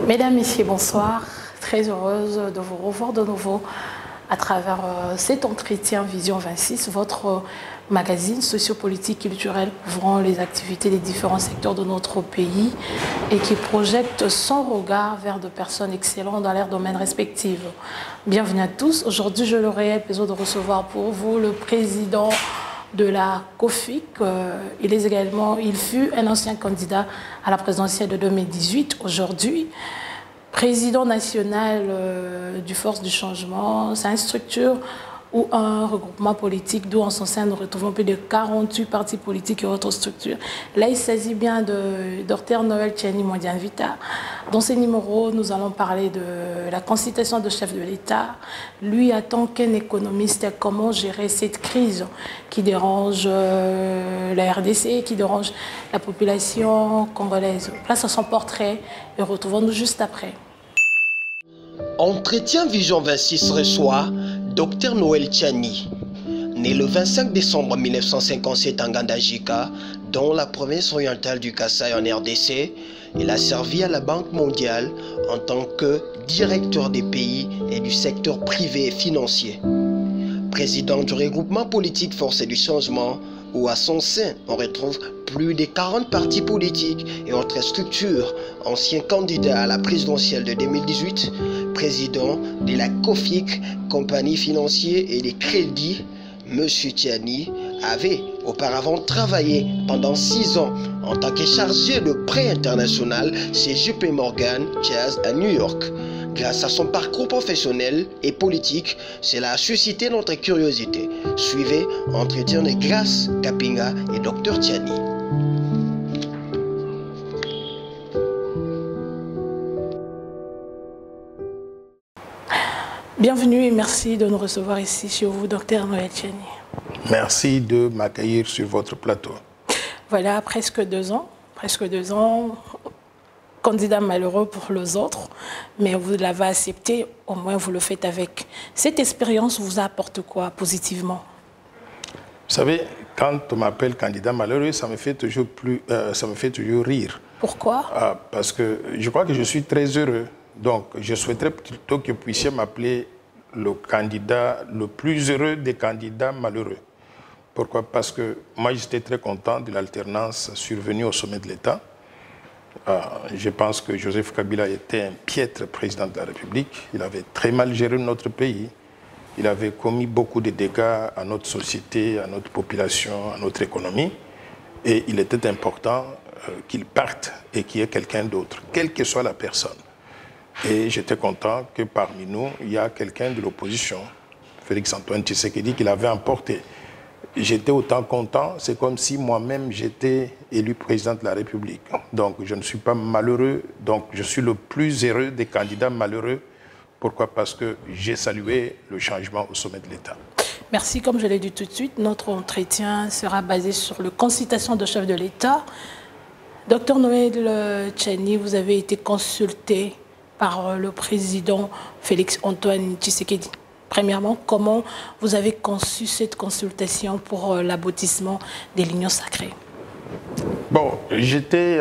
Mesdames, Messieurs, bonsoir. Très heureuse de vous revoir de nouveau à travers cet entretien Vision 26, votre magazine sociopolitique culturel couvrant les activités des différents secteurs de notre pays et qui projette son regard vers de personnes excellentes dans leurs domaines respectifs. Bienvenue à tous. Aujourd'hui, je l'aurai plaisir de recevoir pour vous le président de la COFIC. Il fut un ancien candidat à la présidentielle de 2018. Aujourd'hui, président national du Force du Changement, c'est une structure ou un regroupement politique d'où en son sein nous retrouvons plus de 48 partis politiques et autres structures. Là, il s'agit bien de Dr Noël Tchiani Mondian-Vita. Dans ces numéros, nous allons parler de la consultation de chef de l'État. Lui, en tant qu'un économiste, comment gérer cette crise qui dérange la RDC, qui dérange la population congolaise. Place à son portrait et retrouvons-nous juste après. Entretien Vision 26 reçoit Dr Noël Tchiani, né le 25 décembre 1957 en Ngandajika, dans la province orientale du Kasaï en RDC. Il a servi à la Banque mondiale en tant que directeur des pays et du secteur privé et financier. Président du regroupement politique Force du Changement, où à son sein on retrouve plus de 40 partis politiques et autres structures, ancien candidat à la présidentielle de 2018, président de la COFIC, compagnie financière et des crédits. M. Tchiani avait auparavant travaillé pendant 6 ans en tant que chargé de prêt international chez JP Morgan Chase à New York. Grâce à son parcours professionnel et politique, cela a suscité notre curiosité. Suivez entretien de Grace Kapinga et Dr Tchiani. Bienvenue et merci de nous recevoir ici chez vous, Dr Noël Tchiani. Merci de m'accueillir sur votre plateau. Voilà, presque 2 ans, candidat malheureux pour les autres, mais vous l'avez accepté, au moins vous le faites avec. Cette expérience vous apporte quoi positivement? Vous savez, quand on m'appelle candidat malheureux, ça me fait toujours rire. Pourquoi? Parce que je crois que je suis très heureux. Donc, je souhaiterais plutôt que vous puissiez m'appeler le candidat le plus heureux des candidats malheureux. Pourquoi? Parce que moi, j'étais très content de l'alternance survenue au sommet de l'État. Je pense que Joseph Kabila était un piètre président de la République. Il avait très mal géré notre pays. Il avait commis beaucoup de dégâts à notre société, à notre population, à notre économie. Et il était important qu'il parte et qu'il y ait quelqu'un d'autre, quelle que soit la personne. Et j'étais content que parmi nous, il y a quelqu'un de l'opposition, Félix-Antoine Tshisekedi, qui l'avait emporté. J'étais autant content, c'est comme si moi-même j'étais élu président de la République. Donc je ne suis pas malheureux, donc je suis le plus heureux des candidats malheureux. Pourquoi? Parce que j'ai salué le changement au sommet de l'État. Merci, comme je l'ai dit tout de suite, notre entretien sera basé sur la consultation de chef de l'État. Dr Noël Tchiani, vous avez été consulté par le président Félix-Antoine Tshisekedi. Premièrement, comment vous avez conçu cette consultation pour l'aboutissement de l'Union sacrée? Bon, j'étais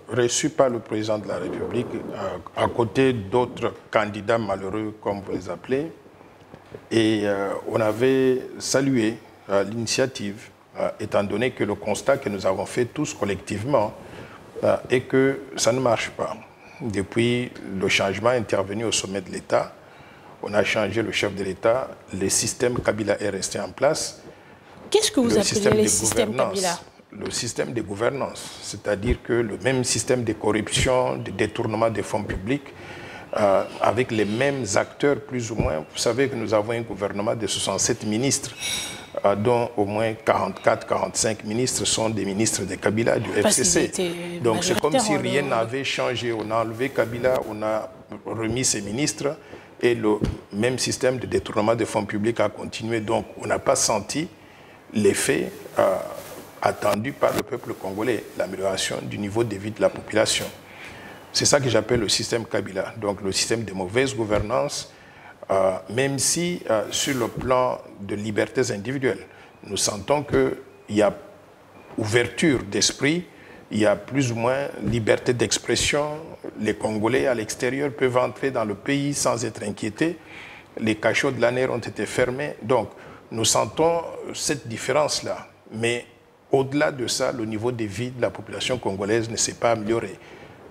reçu par le président de la République à côté d'autres candidats malheureux, comme vous les appelez, et on avait salué l'initiative, étant donné que le constat que nous avons fait tous collectivement est que ça ne marche pas. Depuis le changement intervenu au sommet de l'État, on a changé le chef de l'État, le système Kabila est resté en place. Qu'est-ce que vous appelez le système Kabila? Le système de gouvernance, c'est-à-dire que le même système de corruption, de détournement des fonds publics, avec les mêmes acteurs plus ou moins. Vous savez que nous avons un gouvernement de 67 ministres, dont au moins 44-45 ministres sont des ministres de Kabila, du FCC. Donc c'est comme si rien n'avait changé. On a enlevé Kabila, on a remis ses ministres et le même système de détournement des fonds publics a continué. Donc on n'a pas senti l'effet attendu par le peuple congolais, l'amélioration du niveau de vie de la population. C'est ça que j'appelle le système Kabila, donc le système de mauvaise gouvernance, même si sur le plan de libertés individuelles, nous sentons qu'il y a ouverture d'esprit, il y a plus ou moins liberté d'expression, les Congolais à l'extérieur peuvent entrer dans le pays sans être inquiétés, les cachots de l'ANER ont été fermés, donc nous sentons cette différence-là, mais au-delà de ça, le niveau de vie de la population congolaise ne s'est pas amélioré.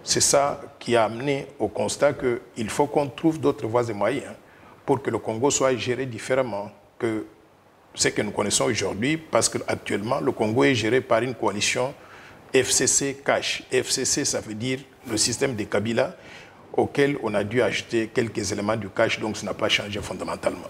C'est ça qui a amené au constat qu'il faut qu'on trouve d'autres voies et moyens pour que le Congo soit géré différemment que ce que nous connaissons aujourd'hui, parce qu'actuellement, le Congo est géré par une coalition FCC-Cash. FCC, ça veut dire le système de Kabila, auquel on a dû ajouter quelques éléments du cash, donc ça n'a pas changé fondamentalement.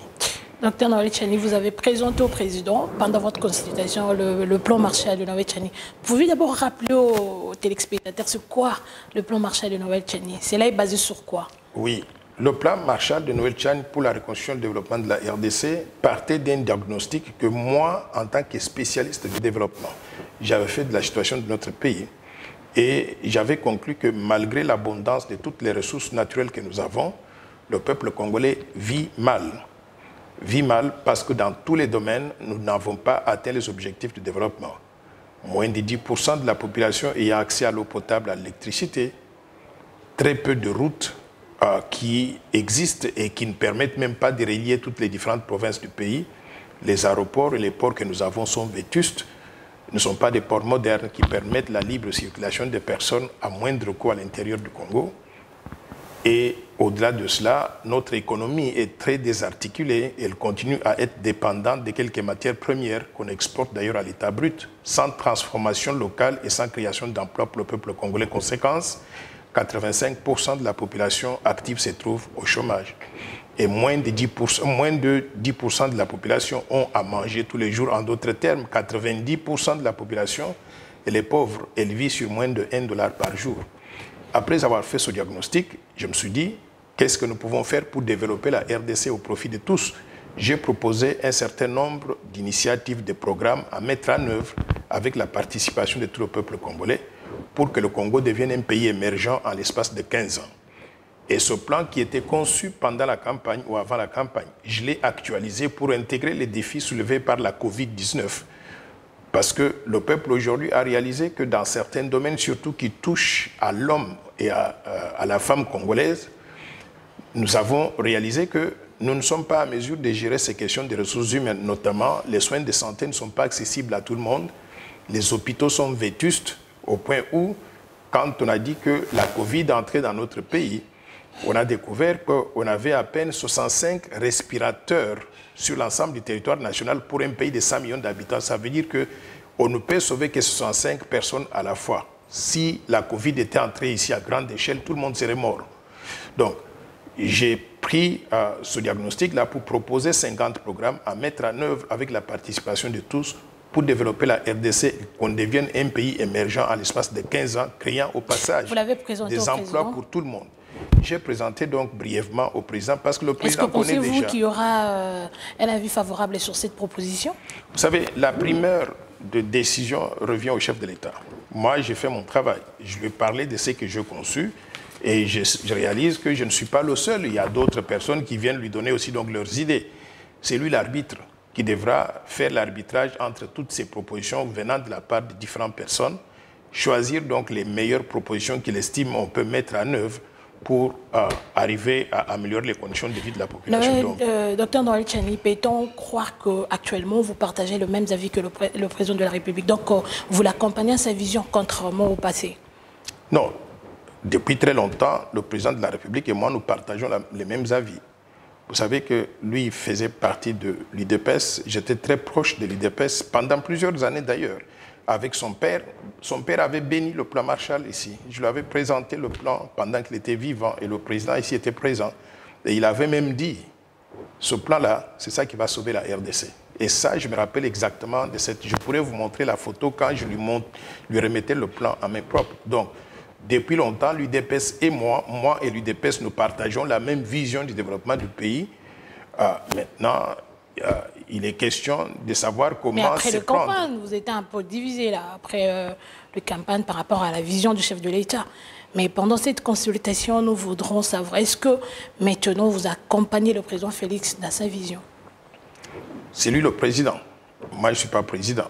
Docteur Noël Tchani, vous avez présenté au président, pendant votre consultation, le plan Marshall de Noël Tchani. Pouvez-vous d'abord rappeler aux téléspectateurs c'est quoi le plan Marshall de Noël Tchani? Cela est basé sur quoi? Oui, le plan Marshall de Noël Tchani pour la reconstruction et le développement de la RDC partait d'un diagnostic que moi, en tant que spécialiste du développement, j'avais fait de la situation de notre pays. Et j'avais conclu que malgré l'abondance de toutes les ressources naturelles que nous avons, le peuple congolais vit mal. Vit mal parce que dans tous les domaines, nous n'avons pas atteint les objectifs de développement. Moins de 10% de la population ayant accès à l'eau potable, à l'électricité, très peu de routes qui existent et qui ne permettent même pas de relier toutes les différentes provinces du pays. Les aéroports et les ports que nous avons sont vétustes, ne sont pas des ports modernes qui permettent la libre circulation des personnes à moindre coût à l'intérieur du Congo. Et au-delà de cela, notre économie est très désarticulée et elle continue à être dépendante de quelques matières premières qu'on exporte d'ailleurs à l'état brut, sans transformation locale et sans création d'emplois pour le peuple congolais. Conséquence, 85% de la population active se trouve au chômage. Et moins de 10% de la population ont à manger tous les jours. En d'autres termes, 90% de la population, elle est pauvre, elle vit sur moins de $1 par jour. Après avoir fait ce diagnostic, je me suis dit, qu'est-ce que nous pouvons faire pour développer la RDC au profit de tous? J'ai proposé un certain nombre d'initiatives, de programmes à mettre en œuvre avec la participation de tout le peuple congolais pour que le Congo devienne un pays émergent en l'espace de 15 ans. Et ce plan qui était conçu pendant la campagne ou avant la campagne, je l'ai actualisé pour intégrer les défis soulevés par la Covid-19. Parce que le peuple aujourd'hui a réalisé que dans certains domaines, surtout qui touchent à l'homme et à la femme congolaise, nous avons réalisé que nous ne sommes pas à mesure de gérer ces questions des ressources humaines. Notamment, les soins de santé ne sont pas accessibles à tout le monde. Les hôpitaux sont vétustes au point où, quand on a dit que la Covid entrait dans notre pays, on a découvert qu'on avait à peine 65 respirateurs sur l'ensemble du territoire national pour un pays de 100 millions d'habitants. Ça veut dire qu'on ne peut sauver que 65 personnes à la fois. Si la Covid était entrée ici à grande échelle, tout le monde serait mort. Donc, j'ai pris ce diagnostic-là pour proposer 50 programmes à mettre en œuvre avec la participation de tous pour développer la RDC, qu'on devienne un pays émergent en l'espace de 15 ans, créant au passage des emplois pour tout le monde. J'ai présenté donc brièvement au président parce que le président connaît déjà... Est-ce que pensez-vous qu'il y aura un avis favorable sur cette proposition? Vous savez, la primeur de décision revient au chef de l'État. Moi, j'ai fait mon travail. Je lui ai parlé de ce que j'ai conçu et je réalise que je ne suis pas le seul. Il y a d'autres personnes qui viennent lui donner aussi donc leurs idées. C'est lui l'arbitre qui devra faire l'arbitrage entre toutes ces propositions venant de la part de différentes personnes, choisir donc les meilleures propositions qu'il estime on peut mettre en œuvre pour arriver à améliorer les conditions de vie de la population. Docteur Noël Tchani, peut-on croire qu'actuellement vous partagez le même avis que le président de la République? Donc vous l'accompagnez à sa vision contrairement au passé? Non. Depuis très longtemps, le président de la République et moi, nous partageons les mêmes avis. Vous savez que lui faisait partie de l'UDPS. J'étais très proche de l'UDPS pendant plusieurs années d'ailleurs. Avec son père avait béni le plan Marshall ici. Je lui avais présenté le plan pendant qu'il était vivant et le président ici était présent. Et il avait même dit, ce plan-là, c'est ça qui va sauver la RDC. Et ça, je me rappelle exactement de cette... Je pourrais vous montrer la photo quand je lui remettais le plan à main propre. Donc, depuis longtemps, l'UDPS et moi et l'UDPS, nous partageons la même vision du développement du pays. Maintenant, il est question de savoir comment. Mais après se le prendre. campagne, vous êtes un peu divisé là, après le campagne par rapport à la vision du chef de l'État. Mais pendant cette consultation, nous voudrons savoir, est-ce que maintenant vous accompagnez le président Félix dans sa vision? C'est lui le président. Moi, je ne suis pas président.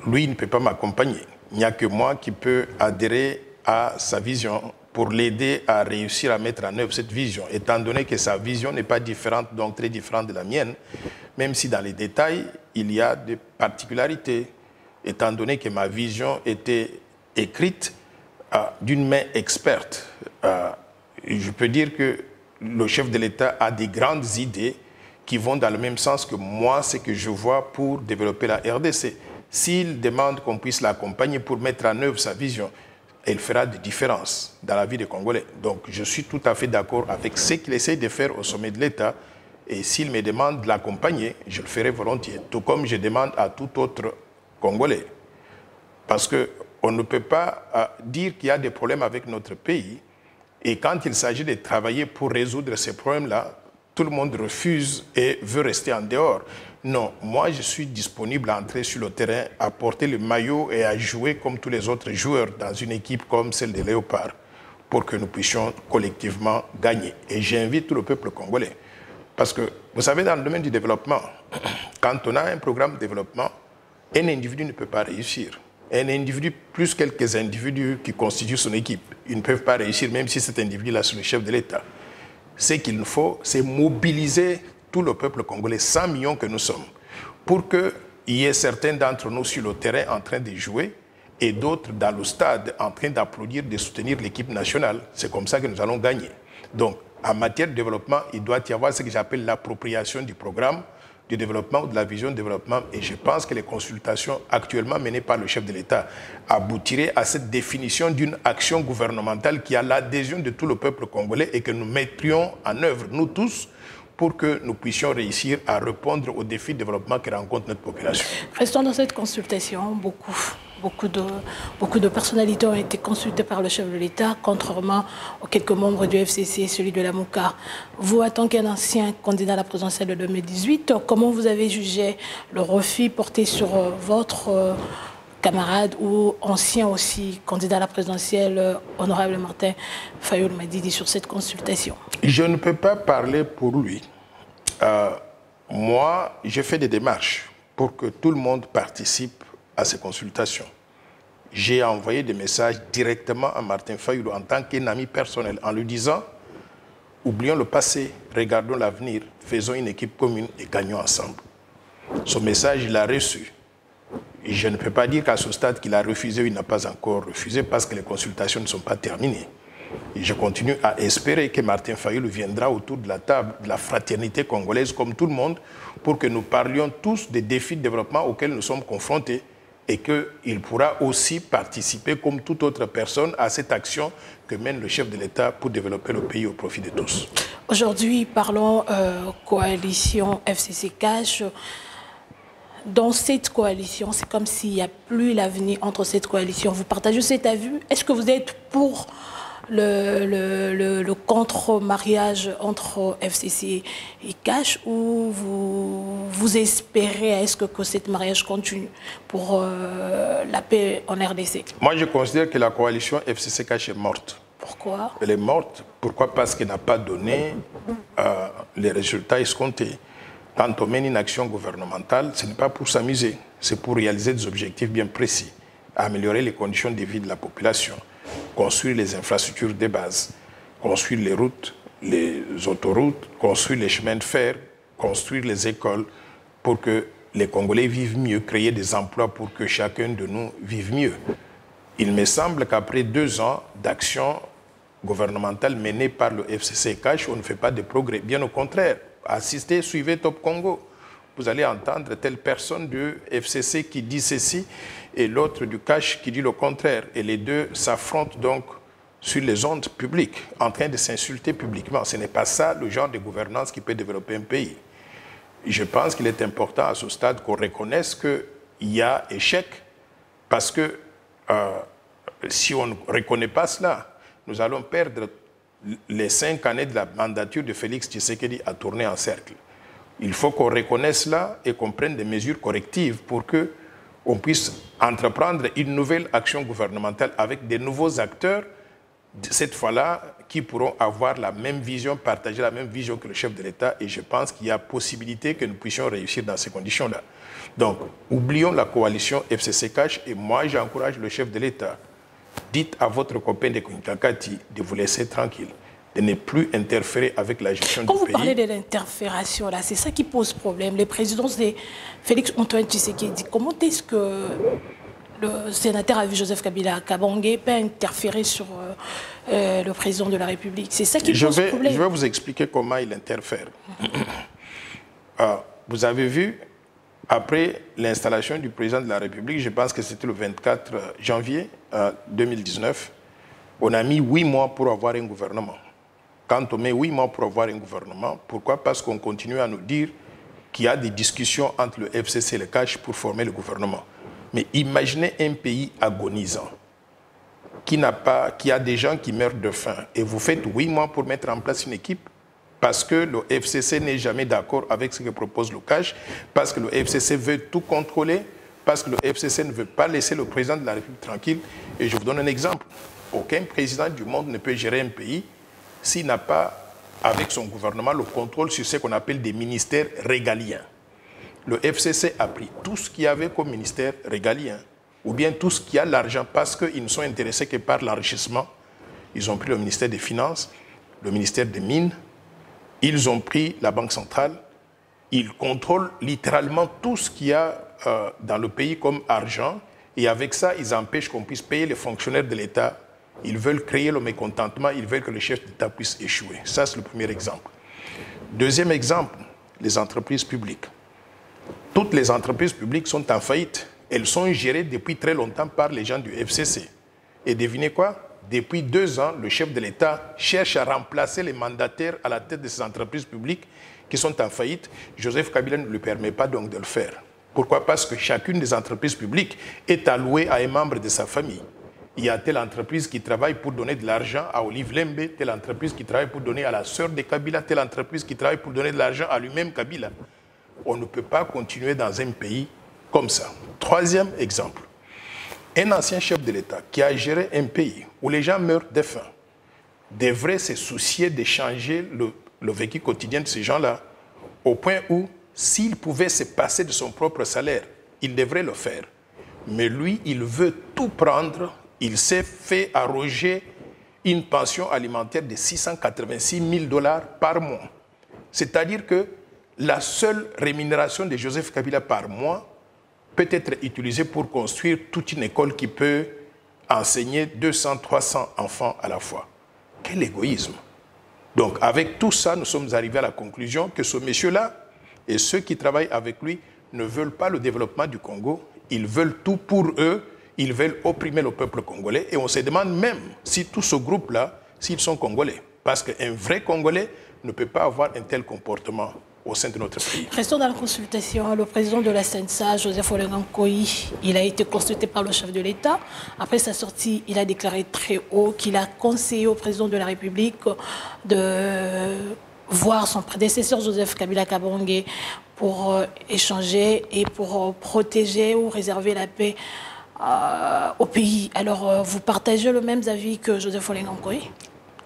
Lui, il ne peut pas m'accompagner. Il n'y a que moi qui peux adhérer à sa vision pour l'aider à réussir à mettre en œuvre cette vision, étant donné que sa vision n'est pas différente, donc très différente de la mienne, même si dans les détails, il y a des particularités, étant donné que ma vision était écrite d'une main experte. Je peux dire que le chef de l'État a des grandes idées qui vont dans le même sens que moi, ce que je vois pour développer la RDC. S'il demande qu'on puisse l'accompagner pour mettre en œuvre sa vision, elle fera des différences dans la vie des Congolais. Donc je suis tout à fait d'accord avec ce qu'il essaie de faire au sommet de l'État. Et s'il me demande de l'accompagner, je le ferai volontiers, tout comme je demande à tout autre Congolais. Parce qu'on ne peut pas dire qu'il y a des problèmes avec notre pays, et quand il s'agit de travailler pour résoudre ces problèmes-là, tout le monde refuse et veut rester en dehors. Non, moi je suis disponible à entrer sur le terrain, à porter le maillot et à jouer comme tous les autres joueurs dans une équipe comme celle des Léopards, pour que nous puissions collectivement gagner. Et j'invite tout le peuple congolais. Parce que, vous savez, dans le domaine du développement, quand on a un programme de développement, un individu ne peut pas réussir. Un individu plus quelques individus qui constituent son équipe, ils ne peuvent pas réussir, même si cet individu-là est le chef de l'État. Ce qu'il nous faut, c'est mobiliser tout le peuple congolais, 100 millions que nous sommes, pour qu'il y ait certains d'entre nous sur le terrain en train de jouer et d'autres dans le stade en train d'applaudir, de soutenir l'équipe nationale. C'est comme ça que nous allons gagner. Donc, en matière de développement, il doit y avoir ce que j'appelle l'appropriation du programme du développement ou de la vision de développement. Et je pense que les consultations actuellement menées par le chef de l'État aboutiraient à cette définition d'une action gouvernementale qui a l'adhésion de tout le peuple congolais et que nous mettrions en œuvre, nous tous, pour que nous puissions réussir à répondre aux défis de développement que rencontre notre population. Restons dans cette consultation. Beaucoup de personnalités ont été consultées par le chef de l'État, contrairement aux quelques membres du FCC et celui de la MOUCA. Vous, en tant qu'un ancien candidat à la présidentielle de 2018, comment vous avez jugé le refus porté sur votre camarade ou ancien aussi candidat à la présidentielle, honorable Martin Fayulu Madidi, sur cette consultation? Je ne peux pas parler pour lui. Moi, j'ai fait des démarches pour que tout le monde participe à ces consultations. J'ai envoyé des messages directement à Martin Fayulu en tant qu'un ami personnel, en lui disant « Oublions le passé, regardons l'avenir, faisons une équipe commune et gagnons ensemble ». Ce message, il l'a reçu. Et je ne peux pas dire qu'à ce stade qu'il a refusé ou il n'a pas encore refusé parce que les consultations ne sont pas terminées. Et je continue à espérer que Martin Fayulu viendra autour de la table de la fraternité congolaise comme tout le monde pour que nous parlions tous des défis de développement auxquels nous sommes confrontés et qu'il pourra aussi participer comme toute autre personne à cette action que mène le chef de l'État pour développer le pays au profit de tous. Aujourd'hui, parlons coalition FCC Cash. Dans cette coalition, c'est comme s'il n'y a plus l'avenir entre cette coalition. Vous partagez cet avis? Est-ce que vous êtes pour le contre-mariage entre FCC et Cash ou vous espérez à ce que cet mariage continue pour la paix en RDC? Moi, je considère que la coalition FCC Cash est morte. Pourquoi? Elle est morte. Pourquoi? Parce qu'elle n'a pas donné les résultats escomptés. Quand on mène une action gouvernementale, ce n'est pas pour s'amuser, c'est pour réaliser des objectifs bien précis, améliorer les conditions de vie de la population, construire les infrastructures de base, construire les routes, les autoroutes, construire les chemins de fer, construire les écoles pour que les Congolais vivent mieux, créer des emplois pour que chacun de nous vive mieux. Il me semble qu'après 2 ans d'action gouvernementale menée par le FCC Cash, on ne fait pas de progrès. Bien au contraire, assistez, suivez Top Congo. Vous allez entendre telle personne du FCC qui dit ceci et l'autre du Cash qui dit le contraire. Et les deux s'affrontent donc sur les ondes publiques, en train de s'insulter publiquement. Ce n'est pas ça le genre de gouvernance qui peut développer un pays. Je pense qu'il est important à ce stade qu'on reconnaisse qu'il y a échec, parce que si on ne reconnaît pas cela, nous allons perdre les 5 années de la mandature de Félix Tshisekedi à tourner en cercle. Il faut qu'on reconnaisse cela et qu'on prenne des mesures correctives pour qu'on puisse entreprendre une nouvelle action gouvernementale avec des nouveaux acteurs, cette fois-là, qui pourront avoir la même vision, partager la même vision que le chef de l'État. Et je pense qu'il y a possibilité que nous puissions réussir dans ces conditions-là. Donc, oublions la coalition FCC-Cash et moi, j'encourage le chef de l'État. Dites à votre copain de Kinkakati de vous laisser tranquille, de ne plus interférer avec la gestion du pays. Quand vous parlez de l'interfération, là, c'est ça qui pose problème. Les présidences de Félix Antoine Tshisekedi, comment est-ce que le sénateur a vu Joseph Kabila Kabange peut interférer sur le président de la République? C'est ça qui pose problème. Je vais vous expliquer comment il interfère. Vous avez vu, après l'installation du président de la République, je pense que c'était le 24 janvier 2019, on a mis 8 mois pour avoir un gouvernement. Quand on met 8 mois pour avoir un gouvernement, pourquoi? Parce qu'on continue à nous dire qu'il y a des discussions entre le FCC et le CACH pour former le gouvernement. Mais imaginez un pays agonisant, qui a des gens qui meurent de faim, et vous faites 8 mois pour mettre en place une équipe, parce que le FCC n'est jamais d'accord avec ce que propose le CACH, parce que le FCC veut tout contrôler, parce que le FCC ne veut pas laisser le président de la République tranquille. Et je vous donne un exemple. Aucun président du monde ne peut gérer un pays s'il n'a pas, avec son gouvernement, le contrôle sur ce qu'on appelle des ministères régaliens. Le FCC a pris tout ce qu'il y avait comme ministère régalien, ou bien tout ce qui a l'argent, parce qu'ils ne sont intéressés que par l'enrichissement. Ils ont pris le ministère des Finances, le ministère des Mines, ils ont pris la Banque centrale, ils contrôlent littéralement tout ce qu'il y a dans le pays comme argent, et avec ça, ils empêchent qu'on puisse payer les fonctionnaires de l'État. Ils veulent créer le mécontentement, ils veulent que le chef d'État puisse échouer. Ça, c'est le premier exemple. Deuxième exemple, les entreprises publiques. Toutes les entreprises publiques sont en faillite. Elles sont gérées depuis très longtemps par les gens du FCC. Et devinez quoi? Depuis 2 ans, le chef de l'État cherche à remplacer les mandataires à la tête de ces entreprises publiques qui sont en faillite. Joseph Kabila ne lui permet pas donc de le faire. Pourquoi? Parce que chacune des entreprises publiques est allouée à un membre de sa famille. Il y a telle entreprise qui travaille pour donner de l'argent à Olive Lembe, telle entreprise qui travaille pour donner à la sœur de Kabila, telle entreprise qui travaille pour donner de l'argent à lui-même Kabila. On ne peut pas continuer dans un pays comme ça. Troisième exemple. Un ancien chef de l'État qui a géré un pays où les gens meurent de faim devrait se soucier de changer le vécu quotidien de ces gens-là au point où, s'il pouvait se passer de son propre salaire, il devrait le faire. Mais lui, il veut tout prendre. Il s'est fait arroger une pension alimentaire de 686 000 $ par mois. C'est-à-dire que la seule rémunération de Joseph Kabila par mois peut être utilisée pour construire toute une école qui peut enseigner 200, 300 enfants à la fois. Quel égoïsme! Donc, avec tout ça, nous sommes arrivés à la conclusion que ce monsieur-là et ceux qui travaillent avec lui ne veulent pas le développement du Congo. Ils veulent tout pour eux. Ils veulent opprimer le peuple congolais. Et on se demande même si tout ce groupe-là, s'ils sont congolais. Parce qu'un vrai Congolais ne peut pas avoir un tel comportement au sein de notre pays. Restons dans la consultation. Le président de la CENSA, Joseph Olenga Nkoyi, il a été consulté par le chef de l'État. Après sa sortie, il a déclaré très haut qu'il a conseillé au président de la République de voir son prédécesseur Joseph Kabila Kabange pour échanger et pour protéger ou réserver la paix au pays. Alors, vous partagez le même avis que Joseph Olenga Nkoyi?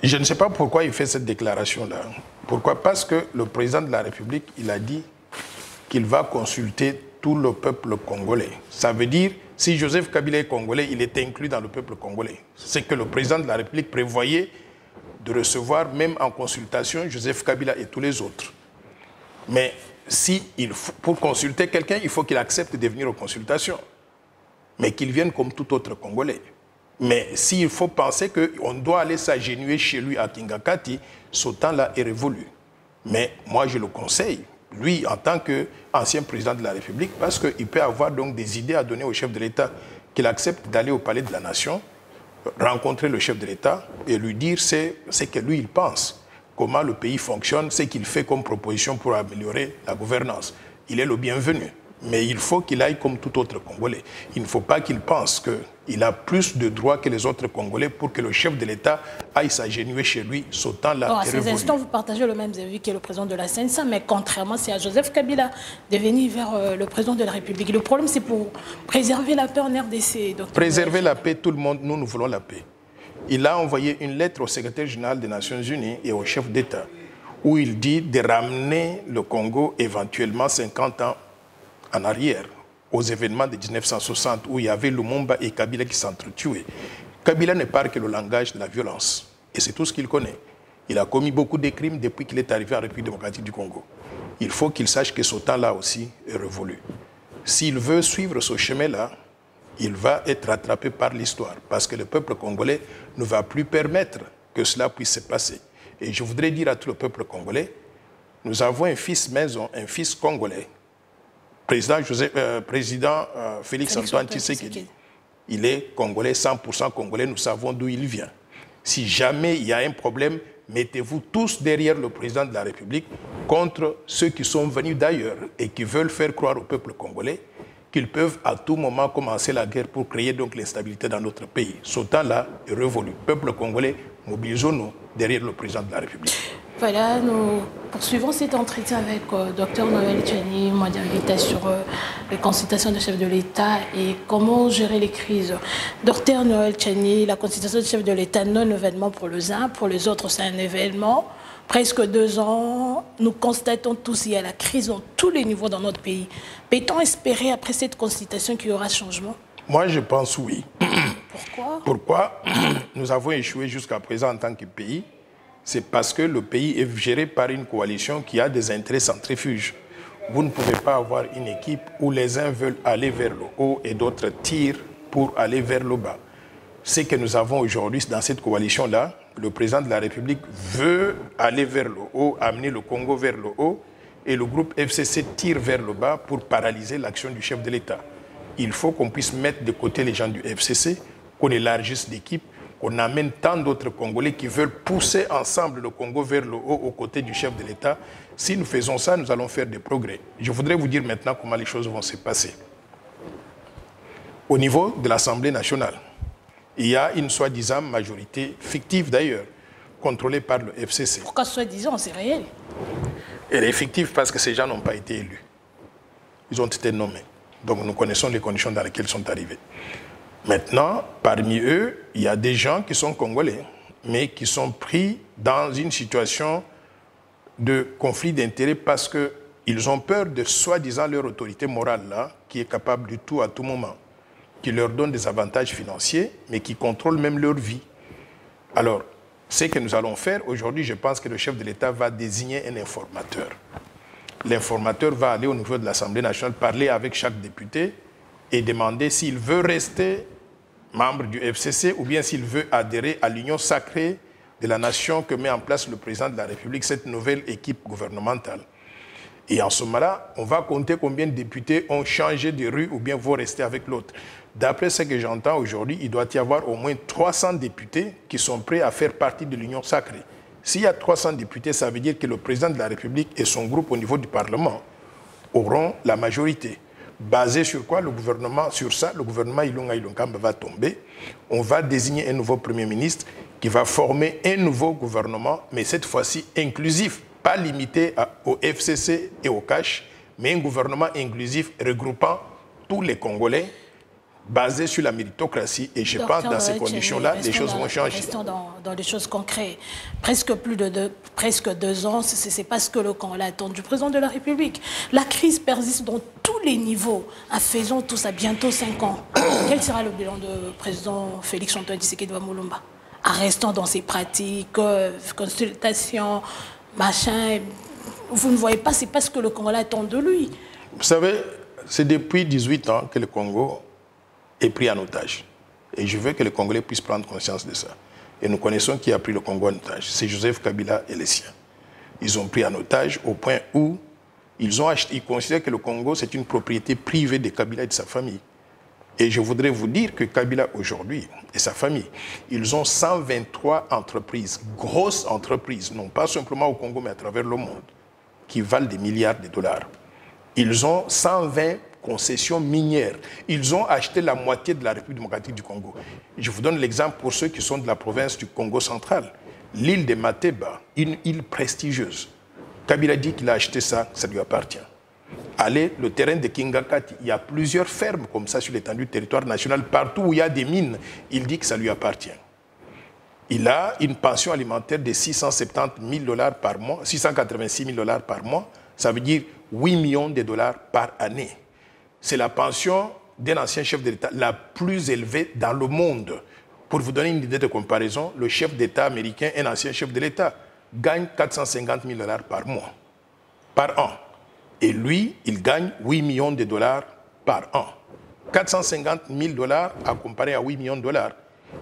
Je ne sais pas pourquoi il fait cette déclaration-là. Pourquoi? Parce que le président de la République, il a dit qu'il va consulter tout le peuple congolais. Ça veut dire, si Joseph Kabila est congolais, il est inclus dans le peuple congolais. C'est que le président de la République prévoyait de recevoir, même en consultation, Joseph Kabila et tous les autres. Mais pour consulter quelqu'un, il faut qu'il accepte de venir aux consultations. Mais qu'il vienne comme tout autre Congolais. Mais s'il faut penser qu'on doit aller s'agenouiller chez lui à Kingakati, ce temps-là est révolu. Mais moi, je le conseille, lui, en tant qu'ancien président de la République, parce qu'il peut avoir donc des idées à donner au chef de l'État, qu'il accepte d'aller au palais de la Nation, rencontrer le chef de l'État et lui dire ce que lui, il pense, comment le pays fonctionne, ce qu'il fait comme proposition pour améliorer la gouvernance. Il est le bienvenu. Mais il faut qu'il aille comme tout autre Congolais. Il ne faut pas qu'il pense qu'il a plus de droits que les autres Congolais pour que le chef de l'État aille s'agenouiller chez lui, sautant là. À ces instants, vous partagez le même avis que le président de la CNSA, mais contrairement, c'est à Joseph Kabila de venir vers le président de la République. Le problème, c'est pour préserver la paix en RDC. Préserver la paix, tout le monde, nous voulons la paix. Il a envoyé une lettre au secrétaire général des Nations Unies et au chef d'État, où il dit de ramener le Congo éventuellement 50 ans en arrière, aux événements de 1960, où il y avait Lumumba et Kabila qui s'entretuaient. Kabila ne parle que le langage de la violence, et c'est tout ce qu'il connaît. Il a commis beaucoup de crimes depuis qu'il est arrivé en République démocratique du Congo. Il faut qu'il sache que ce temps-là aussi est révolu. S'il veut suivre ce chemin-là, il va être rattrapé par l'histoire, parce que le peuple congolais ne va plus permettre que cela puisse se passer. Et je voudrais dire à tout le peuple congolais, nous avons un fils maison, un fils congolais, président Félix Antoine Tshisekedi. Il est congolais, 100% congolais, nous savons d'où il vient. Si jamais il y a un problème, mettez-vous tous derrière le président de la République contre ceux qui sont venus d'ailleurs et qui veulent faire croire au peuple congolais qu'ils peuvent à tout moment commencer la guerre pour créer donc l'instabilité dans notre pays. Ce temps-là est révolu. Peuple congolais, mobilisons-nous derrière le président de la République. Voilà, nous poursuivons cet entretien avec Dr Noël Tchani, mondialité sur les consultations du chef de l'État et comment gérer les crises. Dr Noël Tchani, la consultation du chef de l'État, non-événement pour les uns, pour les autres c'est un événement. Presque 2 ans, nous constatons tous qu'il y a la crise dans tous les niveaux dans notre pays. Peut-on espérer après cette consultation qu'il y aura changement? Moi je pense oui. Pourquoi? Pourquoi nous avons échoué jusqu'à présent en tant que pays? C'est parce que le pays est géré par une coalition qui a des intérêts centrifuges. Vous ne pouvez pas avoir une équipe où les uns veulent aller vers le haut et d'autres tirent pour aller vers le bas. Ce que nous avons aujourd'hui dans cette coalition-là, le président de la République veut aller vers le haut, amener le Congo vers le haut, et le groupe FCC tire vers le bas pour paralyser l'action du chef de l'État. Il faut qu'on puisse mettre de côté les gens du FCC, qu'on élargisse l'équipe, qu'on amène tant d'autres Congolais qui veulent pousser ensemble le Congo vers le haut aux côtés du chef de l'État. Si nous faisons ça, nous allons faire des progrès. Je voudrais vous dire maintenant comment les choses vont se passer. Au niveau de l'Assemblée nationale, il y a une soi-disant majorité fictive d'ailleurs, contrôlée par le FCC. Pourquoi soi-disant? C'est réel. Elle est fictive parce que ces gens n'ont pas été élus. Ils ont été nommés. Donc nous connaissons les conditions dans lesquelles ils sont arrivés. Maintenant, parmi eux, il y a des gens qui sont congolais, mais qui sont pris dans une situation de conflit d'intérêts parce qu'ils ont peur de soi-disant leur autorité morale, là, qui est capable de tout à tout moment, qui leur donne des avantages financiers, mais qui contrôle même leur vie. Alors, ce que nous allons faire aujourd'hui, je pense que le chef de l'État va désigner un informateur. L'informateur va aller au niveau de l'Assemblée nationale, parler avec chaque député et demander s'il veut rester membre du FCC ou bien s'il veut adhérer à l'union sacrée de la nation que met en place le président de la République, cette nouvelle équipe gouvernementale. Et en ce moment-là, on va compter combien de députés ont changé de rue ou bien vont rester avec l'autre. D'après ce que j'entends aujourd'hui, il doit y avoir au moins 300 députés qui sont prêts à faire partie de l'union sacrée. S'il y a 300 députés, ça veut dire que le président de la République et son groupe au niveau du Parlement auront la majorité. Basé sur quoi le gouvernement, sur ça, le gouvernement Ilunga Ilunkamba va tomber. On va désigner un nouveau Premier ministre qui va former un nouveau gouvernement, mais cette fois-ci inclusif, pas limité au FCC et au CACH, mais un gouvernement inclusif regroupant tous les Congolais, basé sur la méritocratie. Et je pense que dans ces conditions-là, les choses vont changer. Restons dans des choses concrètes. Presque 2 ans, ce n'est pas ce que le Congolais attend du président de la République. La crise persiste dans tous les niveaux. Faisons tout ça bientôt 5 ans. Quel sera le bilan du président Félix Antoine Tshisekedi Mulumba? Restant dans ses pratiques, consultations, machin. Vous ne voyez pas, c'est pas ce que le Congolais attend de lui. Vous savez, c'est depuis 18 ans que le Congo est pris en otage. Et je veux que les Congolais puissent prendre conscience de ça. Et nous connaissons qui a pris le Congo en otage. C'est Joseph Kabila et les siens. Ils ont pris en otage au point où ils considèrent que le Congo, c'est une propriété privée de Kabila et de sa famille. Et je voudrais vous dire que Kabila aujourd'hui et sa famille, ils ont 123 entreprises, grosses entreprises, non pas simplement au Congo, mais à travers le monde, qui valent des milliards de dollars. Ils ont 120 concessions minières. Ils ont acheté la moitié de la République démocratique du Congo. Je vous donne l'exemple pour ceux qui sont de la province du Congo central. L'île de Mateba, une île prestigieuse. Kabila dit qu'il a acheté ça, ça lui appartient. Allez, le terrain de Kingakati, il y a plusieurs fermes comme ça sur l'étendue du territoire national. Partout où il y a des mines, il dit que ça lui appartient. Il a une pension alimentaire de 670 000 dollars par mois, 686 000 dollars par mois. Ça veut dire 8 millions de dollars par année. C'est la pension d'un ancien chef de l'État la plus élevée dans le monde. Pour vous donner une idée de comparaison, le chef d'État américain, un ancien chef de l'État, gagne 450 000 dollars par mois, par an. Et lui, il gagne 8 millions de dollars par an. 450 000 dollars à comparer à 8 millions de dollars.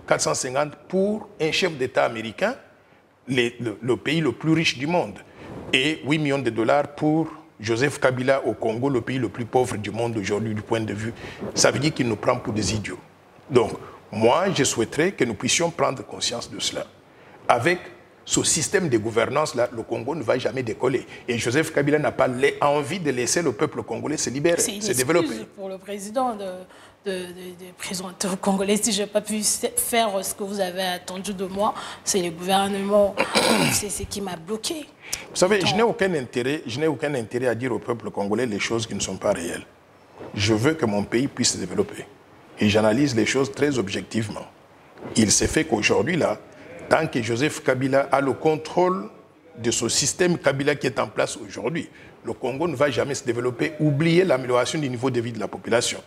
450 pour un chef d'État américain, le pays le plus riche du monde. Et 8 millions de dollars pour Joseph Kabila au Congo, le pays le plus pauvre du monde aujourd'hui du point de vue. Ça veut dire qu'il nous prend pour des idiots. Donc, moi, je souhaiterais que nous puissions prendre conscience de cela. Avec ce système de gouvernance-là, le Congo ne va jamais décoller. Et Joseph Kabila n'a pas envie de laisser le peuple congolais se libérer, se développer. C'est une excuse pour le président de présenter aux Congolais. Si je n'ai pas pu faire ce que vous avez attendu de moi, c'est le gouvernement, c'est ce qui m'a bloqué. Vous savez, je n'ai aucun intérêt à dire au peuple congolais les choses qui ne sont pas réelles. Je veux que mon pays puisse se développer. Et j'analyse les choses très objectivement. Il s'est fait qu'aujourd'hui, là, tant que Joseph Kabila a le contrôle de ce système Kabila qui est en place aujourd'hui, le Congo ne va jamais se développer. Oubliez l'amélioration du niveau de vie de la population.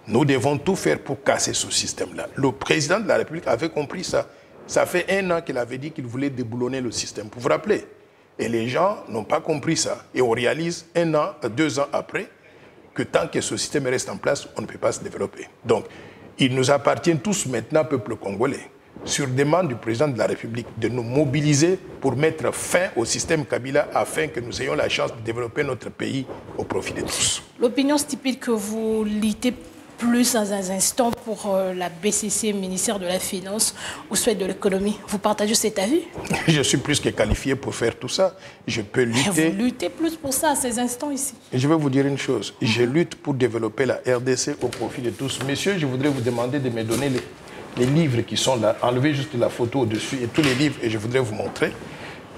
Nous devons tout faire pour casser ce système-là. Le président de la République avait compris ça. Ça fait 1 an qu'il avait dit qu'il voulait déboulonner le système. Vous vous rappelez? Et les gens n'ont pas compris ça. Et on réalise 1 an, 2 ans après, que tant que ce système reste en place, on ne peut pas se développer. Donc, il nous appartient tous maintenant, peuple congolais, sur demande du président de la République, de nous mobiliser pour mettre fin au système Kabila afin que nous ayons la chance de développer notre pays au profit de tous. L'opinion stipule que vous luttez plus dans un instant pour la BCC, ministère de la Finance, ou soit de l'économie. Vous partagez cet avis? Je suis plus que qualifié pour faire tout ça. Je peux lutter. Vous luttez plus pour ça à ces instants ici. Je vais vous dire une chose. Je lutte pour développer la RDC au profit de tous. Messieurs, je voudrais vous demander de me donner les livres qui sont là. Enlevez juste la photo au-dessus et tous les livres. Et je voudrais vous montrer